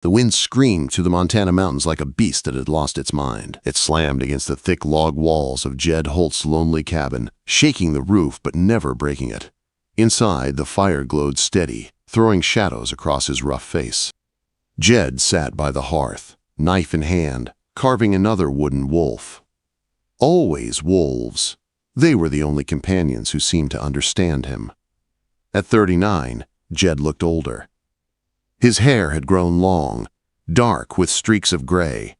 The wind screamed through the Montana mountains like a beast that had lost its mind. It slammed against the thick log walls of Jed Holt's lonely cabin, shaking the roof but never breaking it. Inside, the fire glowed steady, throwing shadows across his rough face. Jed sat by the hearth, knife in hand, carving another wooden wolf. Always wolves. They were the only companions who seemed to understand him. At 39, Jed looked older. His hair had grown long, dark with streaks of gray.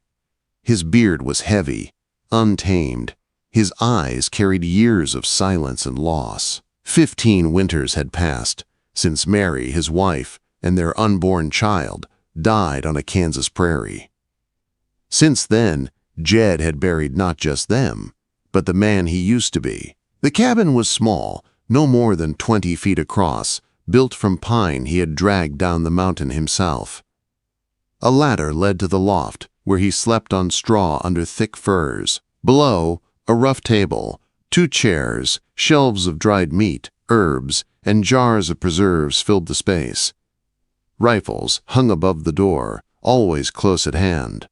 His beard was heavy, untamed. His eyes carried years of silence and loss. 15 winters had passed since Mary, his wife, and their unborn child died on a Kansas prairie. Since then, Jed had buried not just them, but the man he used to be. The cabin was small, no more than 20 feet across, built from pine he had dragged down the mountain himself. A ladder led to the loft, where he slept on straw under thick firs. Below, a rough table, 2 chairs, shelves of dried meat, herbs, and jars of preserves filled the space. Rifles hung above the door, always close at hand.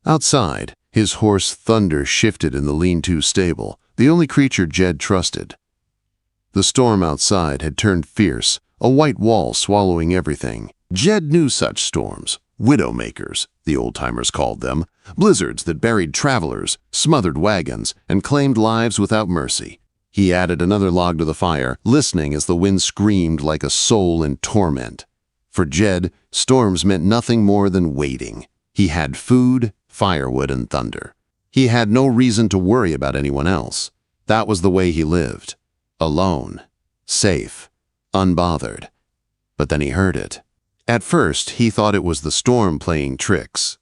Outside, his horse Thunder shifted in the lean-to stable, the only creature Jed trusted. The storm outside had turned fierce, a white wall swallowing everything. Jed knew such storms, widowmakers, the old-timers called them, blizzards that buried travelers, smothered wagons, and claimed lives without mercy. He added another log to the fire, listening as the wind screamed like a soul in torment. For Jed, storms meant nothing more than waiting. He had food, firewood, and thunder. He had no reason to worry about anyone else. That was the way he lived. Alone, safe, unbothered. But then he heard it. At first, he thought it was the storm playing tricks.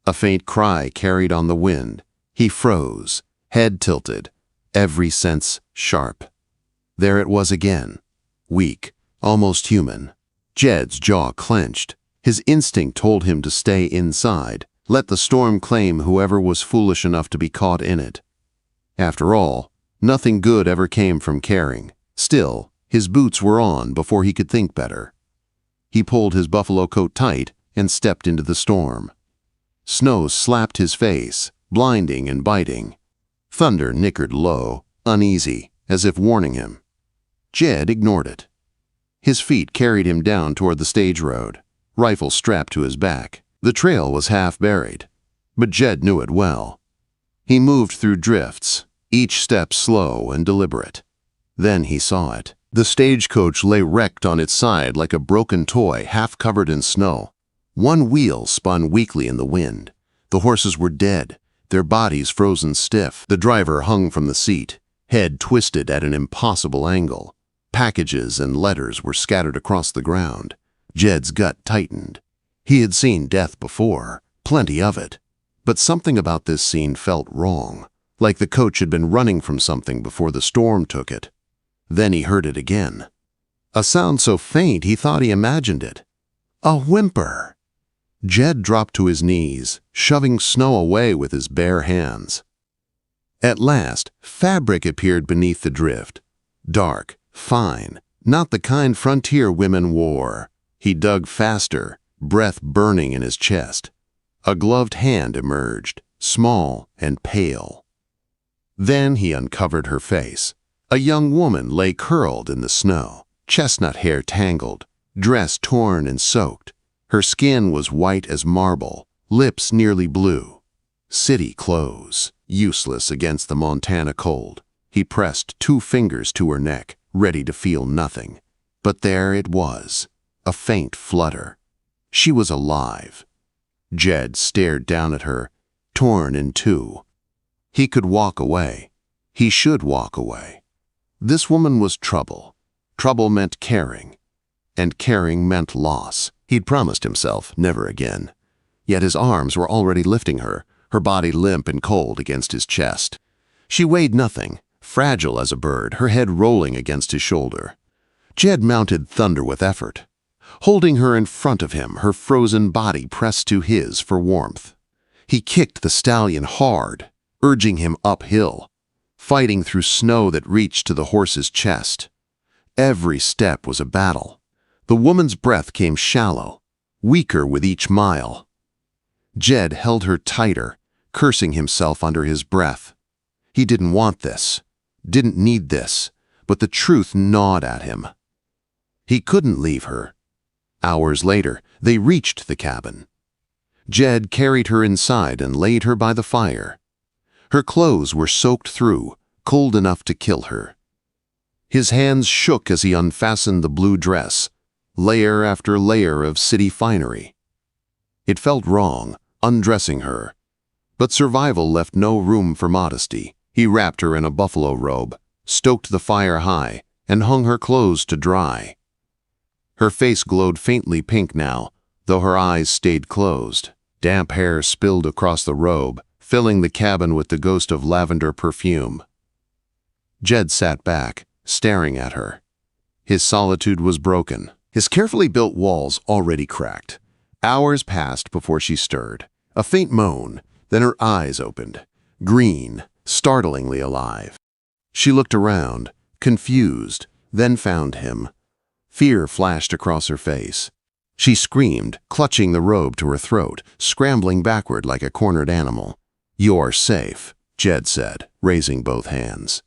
A faint cry carried on the wind. He froze, head tilted, every sense sharp. There it was again, weak, almost human. Jed's jaw clenched. His instinct told him to stay inside, let the storm claim whoever was foolish enough to be caught in it. After all, nothing good ever came from caring. Still, his boots were on before he could think better. He pulled his buffalo coat tight and stepped into the storm. Snow slapped his face, blinding and biting. Thunder nickered low, uneasy, as if warning him. Jed ignored it. His feet carried him down toward the stage road, rifle strapped to his back. The trail was half buried, but Jed knew it well. He moved through drifts, each step slow and deliberate. Then he saw it. The stagecoach lay wrecked on its side like a broken toy half covered in snow. One wheel spun weakly in the wind. The horses were dead, their bodies frozen stiff. The driver hung from the seat, head twisted at an impossible angle. Packages and letters were scattered across the ground. Jed's gut tightened. He had seen death before, plenty of it. But something about this scene felt wrong, like the coach had been running from something before the storm took it. Then he heard it again. A sound so faint he thought he imagined it. A whimper. Jed dropped to his knees, shoving snow away with his bare hands. At last, fabric appeared beneath the drift. Dark, fine, not the kind frontier women wore. He dug faster, breath burning in his chest. A gloved hand emerged, small and pale. Then he uncovered her face. A young woman lay curled in the snow, chestnut hair tangled, dress torn and soaked. Her skin was white as marble, lips nearly blue. City clothes, useless against the Montana cold. He pressed 2 fingers to her neck, ready to feel nothing. But there it was, a faint flutter. She was alive. Jed stared down at her, torn in two. He could walk away. He should walk away. This woman was trouble. Trouble meant caring, and caring meant loss. He'd promised himself never again. Yet his arms were already lifting her, her body limp and cold against his chest. She weighed nothing, fragile as a bird, her head rolling against his shoulder. Jed mounted Thunder with effort, holding her in front of him, her frozen body pressed to his for warmth. He kicked the stallion hard, urging him uphill, fighting through snow that reached to the horse's chest. Every step was a battle. The woman's breath came shallow. weaker with each mile. Jed held her tighter, cursing himself under his breath. He didn't want this, didn't need this, but the truth gnawed at him. He couldn't leave her. Hours later, they reached the cabin. Jed carried her inside and laid her by the fire. Her clothes were soaked through, cold enough to kill her. His hands shook as he unfastened the blue dress, layer after layer of city finery. It felt wrong, undressing her, but survival left no room for modesty. He wrapped her in a buffalo robe, stoked the fire high, and hung her clothes to dry. Her face glowed faintly pink now, though her eyes stayed closed. Damp hair spilled across the robe, filling the cabin with the ghost of lavender perfume. Jed sat back, staring at her. His solitude was broken, his carefully built walls already cracked. Hours passed before she stirred. A faint moan, then her eyes opened, green, startlingly alive. She looked around, confused, then found him. Fear flashed across her face. She screamed, clutching the robe to her throat, scrambling backward like a cornered animal. "You're safe," Jed said, raising both hands.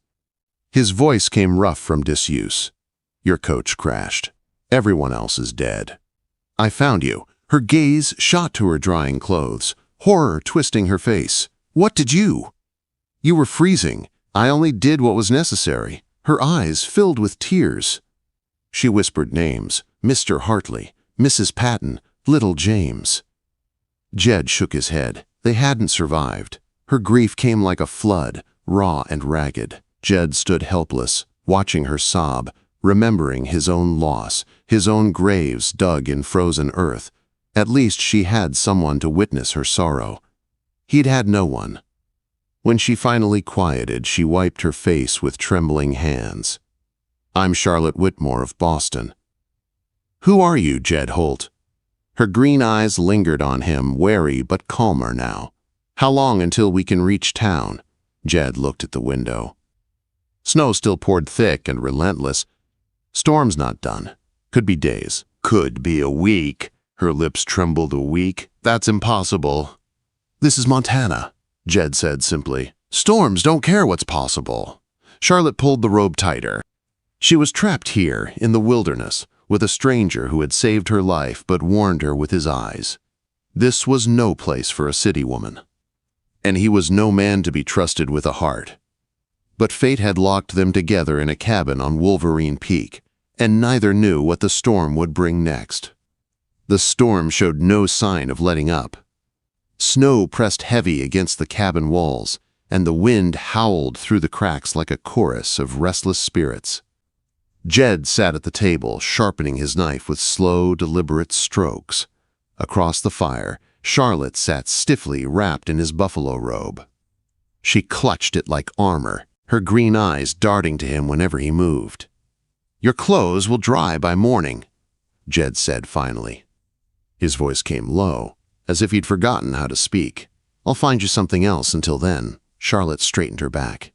His voice came rough from disuse. "Your coach crashed. Everyone else is dead. I found you." Her gaze shot to her drying clothes, horror twisting her face. "What did you?" "You were freezing. I only did what was necessary." Her eyes filled with tears. She whispered names: Mr. Hartley, Mrs. Patton, little James. Jed shook his head. They hadn't survived. Her grief came like a flood, raw and ragged. Jed stood helpless, watching her sob, remembering his own loss, his own graves dug in frozen earth. At least she had someone to witness her sorrow. He'd had no one. When she finally quieted, she wiped her face with trembling hands. "I'm Charlotte Whitmore of Boston." "Who are you, Jed Holt?" Her green eyes lingered on him, wary but calmer now. "How long until we can reach town?" Jed looked at the window. Snow still poured thick and relentless. "Storm's not done. Could be days. Could be a week." Her lips trembled a week. "That's impossible." "This is Montana," Jed said simply. "Storms don't care what's possible." Charlotte pulled the robe tighter. She was trapped here, in the wilderness, with a stranger who had saved her life but warned her with his eyes. This was no place for a city woman. And he was no man to be trusted with a heart. But fate had locked them together in a cabin on Wolverine Peak, and neither knew what the storm would bring next. The storm showed no sign of letting up. Snow pressed heavy against the cabin walls, and the wind howled through the cracks like a chorus of restless spirits. Jed sat at the table, sharpening his knife with slow, deliberate strokes. Across the fire, Charlotte sat stiffly wrapped in his buffalo robe. She clutched it like armor, her green eyes darting to him whenever he moved. "Your clothes will dry by morning," Jed said finally. His voice came low, as if he'd forgotten how to speak. "I'll find you something else until then." Charlotte straightened her back.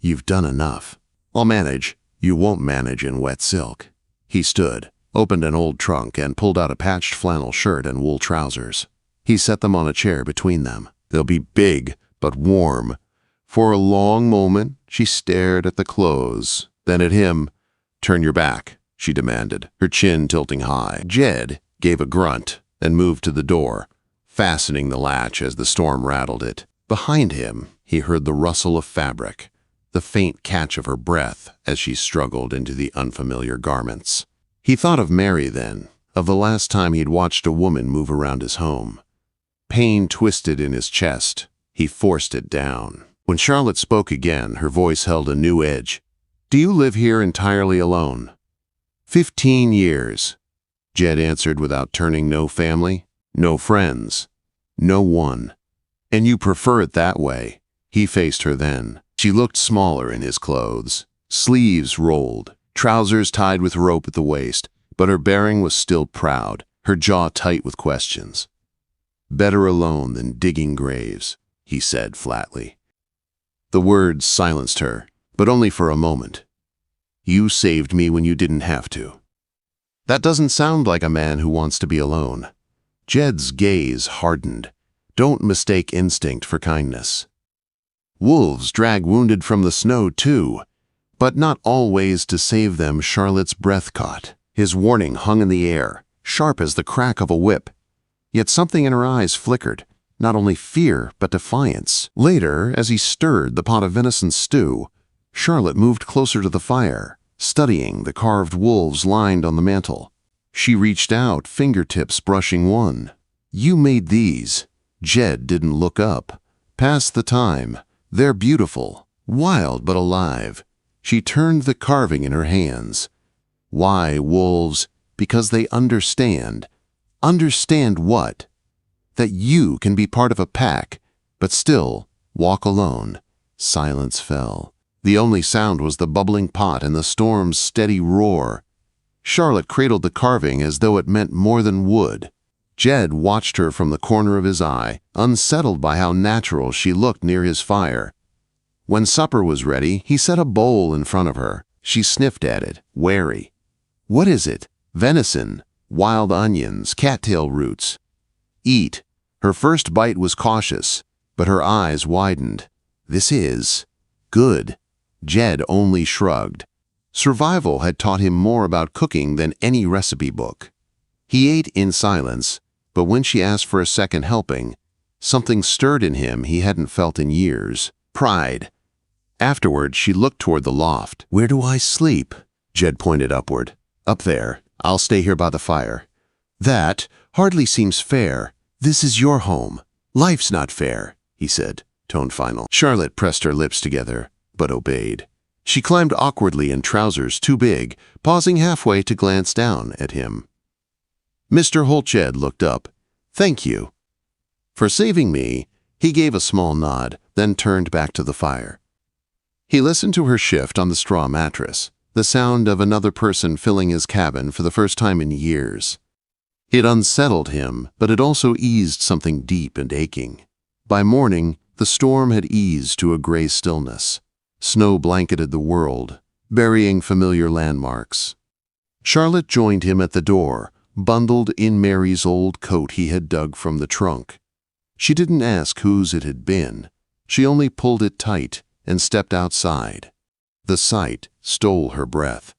"You've done enough. I'll manage." "You won't manage in wet silk." He stood, opened an old trunk, and pulled out a patched flannel shirt and wool trousers. He set them on a chair between them. "They'll be big, but warm." For a long moment, she stared at the clothes, then at him. "Turn your back," she demanded, her chin tilting high. Jed gave a grunt and moved to the door, fastening the latch as the storm rattled it. Behind him, he heard the rustle of fabric, the faint catch of her breath as she struggled into the unfamiliar garments. He thought of Mary then, of the last time he'd watched a woman move around his home. Pain twisted in his chest. He forced it down. When Charlotte spoke again, her voice held a new edge. "Do you live here entirely alone?" 15 years, Jed answered without turning. "No family, no friends, no one. And you prefer it that way?" He faced her then. She looked smaller in his clothes, sleeves rolled, trousers tied with rope at the waist, but her bearing was still proud, her jaw tight with questions. "Better alone than digging graves," he said flatly. The words silenced her, but only for a moment. "You saved me when you didn't have to." That doesn't sound like a man who wants to be alone. Jed's gaze hardened. Don't mistake instinct for kindness. Wolves drag wounded from the snow too, but not always to save them. Charlotte's breath caught. His warning hung in the air, sharp as the crack of a whip. Yet something in her eyes flickered, not only fear but defiance. Later, as he stirred the pot of venison stew, Charlotte moved closer to the fire, studying the carved wolves lined on the mantel. She reached out, fingertips brushing one. "You made these." Jed didn't look up. "Pass the time. They're beautiful, wild but alive." She turned the carving in her hands. "Why wolves? Because they understand." Understand what? That you can be part of a pack, but still walk alone. Silence fell. The only sound was the bubbling pot and the storm's steady roar. Charlotte cradled the carving as though it meant more than wood. Jed watched her from the corner of his eye, unsettled by how natural she looked near his fire. When supper was ready, he set a bowl in front of her. She sniffed at it, wary. "What is it?" "Venison, wild onions, cattail roots." "Eat." Her first bite was cautious, but her eyes widened. "This is good." Jed only shrugged. Survival had taught him more about cooking than any recipe book. He ate in silence, but when she asked for a second helping, something stirred in him he hadn't felt in years. Pride. Afterward, she looked toward the loft. "Where do I sleep?" Jed pointed upward. "Up there. I'll stay here by the fire." "That hardly seems fair. This is your home." "Life's not fair," he said, tone final. Charlotte pressed her lips together, but obeyed. She climbed awkwardly in trousers too big, pausing halfway to glance down at him. Mr. Holt. Jed looked up. "Thank you." "For saving me." He gave a small nod, then turned back to the fire. He listened to her shift on the straw mattress, the sound of another person filling his cabin for the first time in years. It unsettled him, but it also eased something deep and aching. By morning, the storm had eased to a gray stillness. Snow blanketed the world, burying familiar landmarks. Charlotte joined him at the door, bundled in Mary's old coat he had dug from the trunk. She didn't ask whose it had been. She only pulled it tight and stepped outside. The sight stole her breath.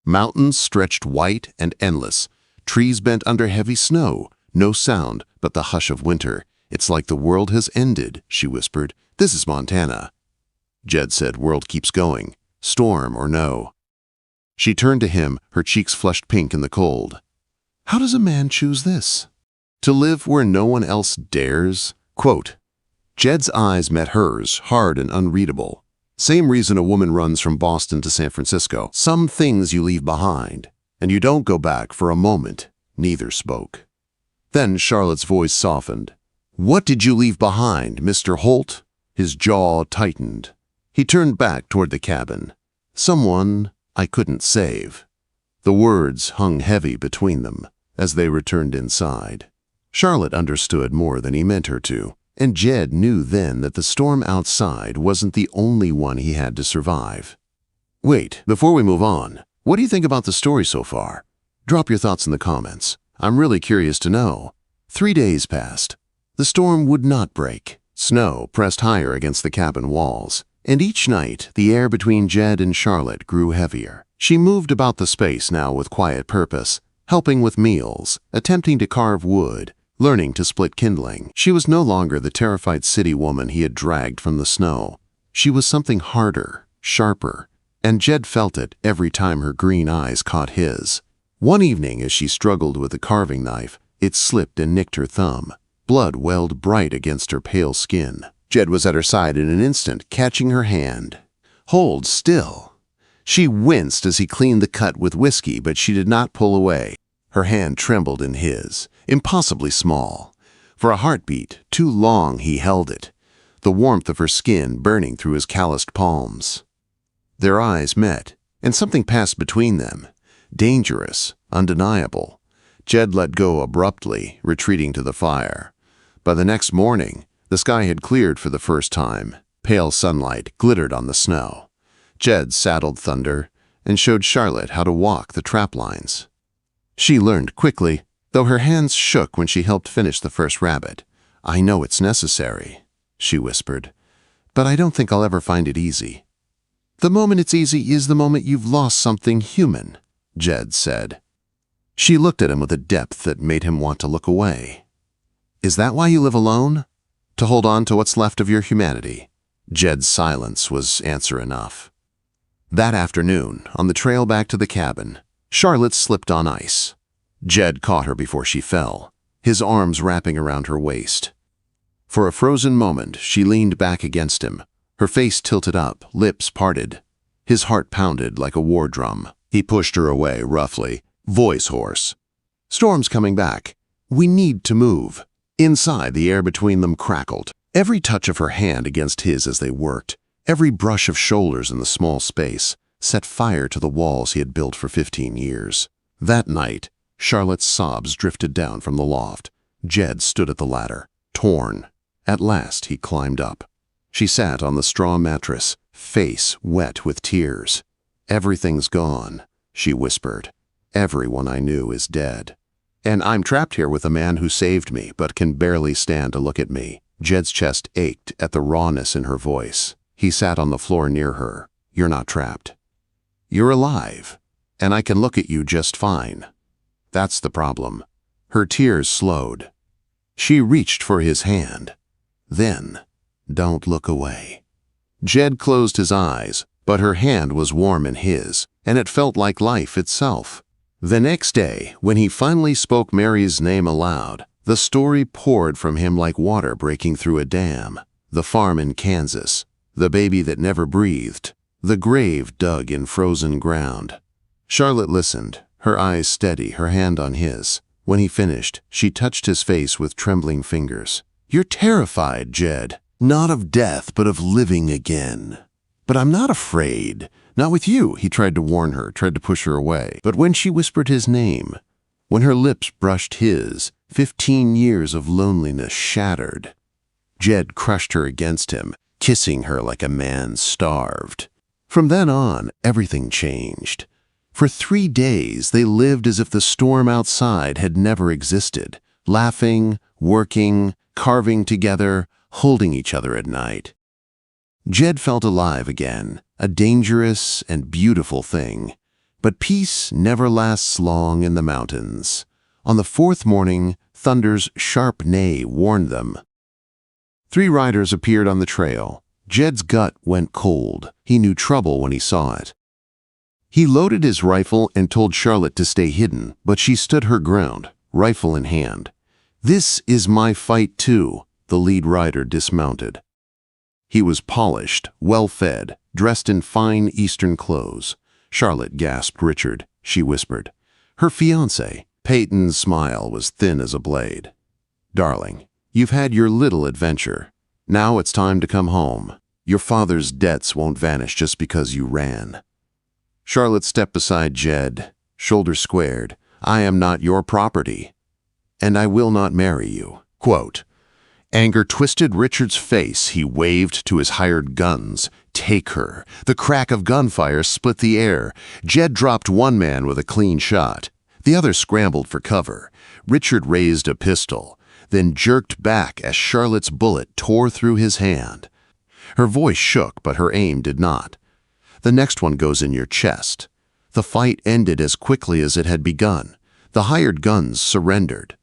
Mountains stretched white and endless, trees bent under heavy snow, no sound but the hush of winter. "It's like the world has ended," she whispered. "This is Montana." Jed said, "World keeps going, storm or no." She turned to him, her cheeks flushed pink in the cold. "How does a man choose this? To live where no one else dares?" Quote. Jed's eyes met hers, hard and unreadable. "Same reason a woman runs from Boston to San Francisco. Some things you leave behind, and you don't go back for a moment." Neither spoke. Then Charlotte's voice softened. "What did you leave behind, Mr. Holt?" His jaw tightened. He turned back toward the cabin. "Someone I couldn't save." The words hung heavy between them as they returned inside. Charlotte understood more than he meant her to. And Jed knew then that the storm outside wasn't the only one he had to survive. "Wait, before we move on, what do you think about the story so far? Drop your thoughts in the comments. I'm really curious to know." 3 days passed. The storm would not break. Snow pressed higher against the cabin walls, and each night the air between Jed and Charlotte grew heavier. She moved about the space now with quiet purpose, helping with meals, attempting to carve wood, learning to split kindling. She was no longer the terrified city woman he had dragged from the snow. She was something harder, sharper, and Jed felt it every time her green eyes caught his. One evening, as she struggled with the carving knife, it slipped and nicked her thumb. Blood welled bright against her pale skin. Jed was at her side in an instant, catching her hand. "Hold still." She winced as he cleaned the cut with whiskey, but she did not pull away. Her hand trembled in his, impossibly small. For a heartbeat, too long he held it, the warmth of her skin burning through his calloused palms. Their eyes met, and something passed between them. Dangerous, undeniable. Jed let go abruptly, retreating to the fire. By the next morning, the sky had cleared for the first time. Pale sunlight glittered on the snow. Jed saddled Thunder and showed Charlotte how to walk the trap lines. She learned quickly, though her hands shook when she helped finish the first rabbit. "I know it's necessary," she whispered, "but I don't think I'll ever find it easy." "The moment it's easy is the moment you've lost something human," Jed said. She looked at him with a depth that made him want to look away. "Is that why you live alone? To hold on to what's left of your humanity?" Jed's silence was answer enough. That afternoon, on the trail back to the cabin, Charlotte slipped on ice. Jed caught her before she fell, his arms wrapping around her waist. For a frozen moment, she leaned back against him, her face tilted up, lips parted. His heart pounded like a war drum. He pushed her away roughly, voice hoarse. "Storm's coming back. We need to move." Inside, the air between them crackled. Every touch of her hand against his as they worked, every brush of shoulders in the small space, set fire to the walls he had built for 15 years. That night, Charlotte's sobs drifted down from the loft. Jed stood at the ladder, torn. At last, he climbed up. She sat on the straw mattress, face wet with tears. "Everything's gone," she whispered. "Everyone I knew is dead. And I'm trapped here with a man who saved me but can barely stand to look at me." Jed's chest ached at the rawness in her voice. He sat on the floor near her. "You're not trapped. You're alive, and I can look at you just fine. That's the problem." Her tears slowed. She reached for his hand. Then, "Don't look away." Jed closed his eyes, but her hand was warm in his, and it felt like life itself. The next day, when he finally spoke Mary's name aloud, the story poured from him like water breaking through a dam. The farm in Kansas, the baby that never breathed, the grave dug in frozen ground. Charlotte listened, her eyes steady, her hand on his. When he finished, she touched his face with trembling fingers. "You're terrified, Jed. Not of death, but of living again." "But I'm not afraid. Not with you," he tried to warn her, tried to push her away. But when she whispered his name, when her lips brushed his, 15 years of loneliness shattered. Jed crushed her against him, kissing her like a man starved. From then on, everything changed. For 3 days, they lived as if the storm outside had never existed, laughing, working, carving together, holding each other at night. Jed felt alive again, a dangerous and beautiful thing. But peace never lasts long in the mountains. On the 4th morning, thunder's sharp neigh warned them. 3 riders appeared on the trail. Jed's gut went cold. He knew trouble when he saw it. He loaded his rifle and told Charlotte to stay hidden, but she stood her ground, rifle in hand. "This is my fight too," the lead rider dismounted. He was polished, well-fed, dressed in fine Eastern clothes. Charlotte gasped Richard, she whispered. Her fiancé. Peyton's smile was thin as a blade. "Darling, you've had your little adventure. Now it's time to come home. Your father's debts won't vanish just because you ran." Charlotte stepped beside Jed, shoulders squared. "I am not your property, and I will not marry you." Quote, anger twisted Richard's face. He waved to his hired guns. "Take her." The crack of gunfire split the air. Jed dropped one man with a clean shot. The other scrambled for cover. Richard raised a pistol, then jerked back as Charlotte's bullet tore through his hand. Her voice shook, but her aim did not. "The next one goes in your chest." The fight ended as quickly as it had begun. The hired guns surrendered.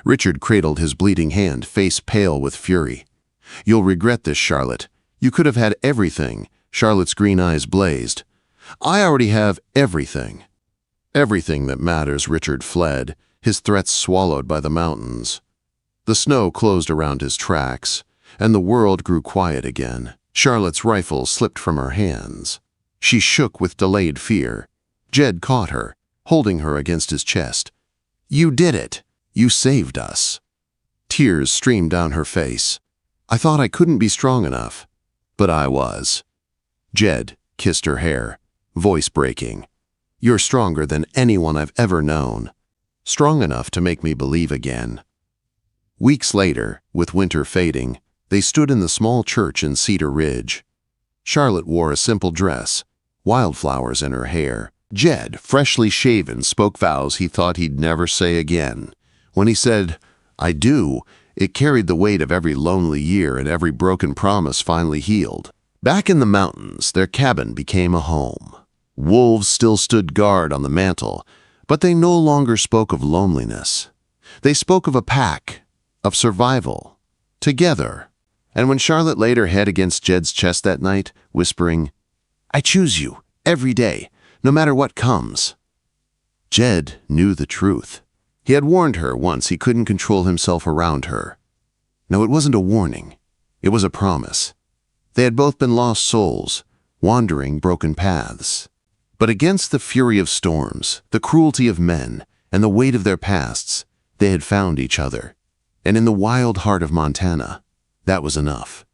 Richard cradled his bleeding hand, face pale with fury. "You'll regret this, Charlotte. You could have had everything." Charlotte's green eyes blazed. "I already have everything." "Everything that matters," Richard fled, his threats swallowed by the mountains. The snow closed around his tracks, and the world grew quiet again. Charlotte's rifle slipped from her hands. She shook with delayed fear. Jed caught her, holding her against his chest. "You did it. You saved us." Tears streamed down her face. "I thought I couldn't be strong enough, but I was." Jed kissed her hair, voice breaking. "You're stronger than anyone I've ever known. Strong enough to make me believe again." Weeks later, with winter fading, they stood in the small church in Cedar Ridge. Charlotte wore a simple dress, wildflowers in her hair. Jed, freshly shaven, spoke vows he thought he'd never say again. When he said, "I do," it carried the weight of every lonely year and every broken promise finally healed. Back in the mountains, their cabin became a home. Wolves still stood guard on the mantle, but they no longer spoke of loneliness. They spoke of a pack, of survival, together. And when Charlotte laid her head against Jed's chest that night, whispering, "I choose you, every day, no matter what comes," Jed knew the truth. He had warned her once he couldn't control himself around her. No, it wasn't a warning. It was a promise. They had both been lost souls, wandering broken paths. But against the fury of storms, the cruelty of men, and the weight of their pasts, they had found each other. And in the wild heart of Montana, that was enough.